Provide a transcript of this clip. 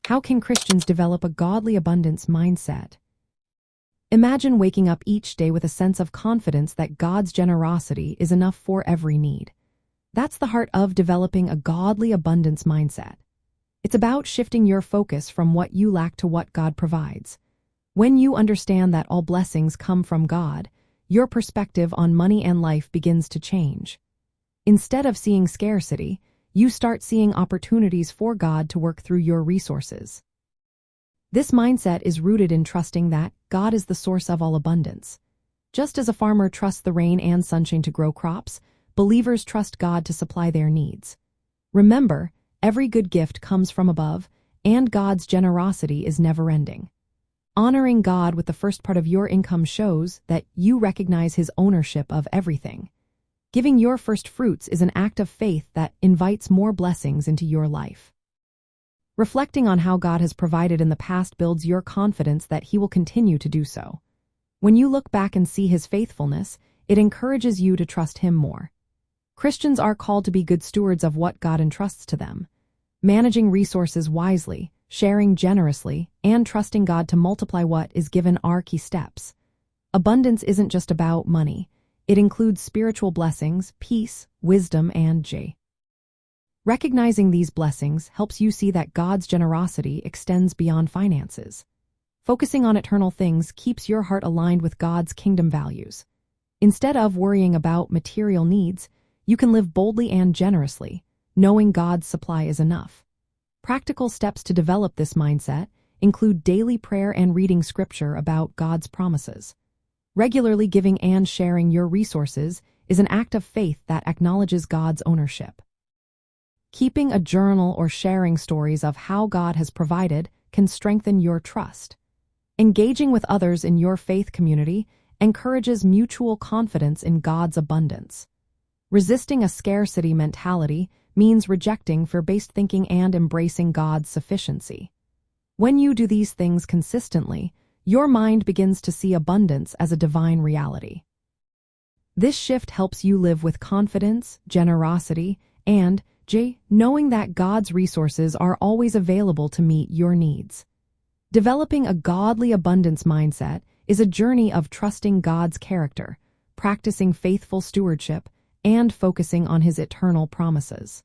How can Christians develop a godly abundance mindset? Imagine waking up each day with a sense of confidence that God's generosity is enough for every need. That's the heart of developing a godly abundance mindset. It's about shifting your focus from what you lack to what God provides. When you understand that all blessings come from God, your perspective on money and life begins to change. Instead of seeing scarcity, you start seeing opportunities for God to work through your resources. This mindset is rooted in trusting that God is the source of all abundance. Just as a farmer trusts the rain and sunshine to grow crops, believers trust God to supply their needs. Remember, every good gift comes from above, and God's generosity is never-ending. Honoring God with the first part of your income shows that you recognize His ownership of everything. Giving your first fruits is an act of faith that invites more blessings into your life. Reflecting on how God has provided in the past builds your confidence that He will continue to do so. When you look back and see His faithfulness, it encourages you to trust Him more. Christians are called to be good stewards of what God entrusts to them. Managing resources wisely, sharing generously, and trusting God to multiply what is given are key steps. Abundance isn't just about money. It includes spiritual blessings, peace, wisdom, and joy. Recognizing these blessings helps you see that God's generosity extends beyond finances. Focusing on eternal things keeps your heart aligned with God's kingdom values. Instead of worrying about material needs, you can live boldly and generously, knowing God's supply is enough. Practical steps to develop this mindset include daily prayer and reading scripture about God's promises. Regularly giving and sharing your resources is an act of faith that acknowledges God's ownership. Keeping a journal or sharing stories of how God has provided can strengthen your trust. Engaging with others in your faith community encourages mutual confidence in God's abundance. Resisting a scarcity mentality means rejecting fear-based thinking and embracing God's sufficiency. When you do these things consistently, your mind begins to see abundance as a divine reality. This shift helps you live with confidence, generosity, and joy, knowing that God's resources are always available to meet your needs. Developing a godly abundance mindset is a journey of trusting God's character, practicing faithful stewardship, and focusing on His eternal promises.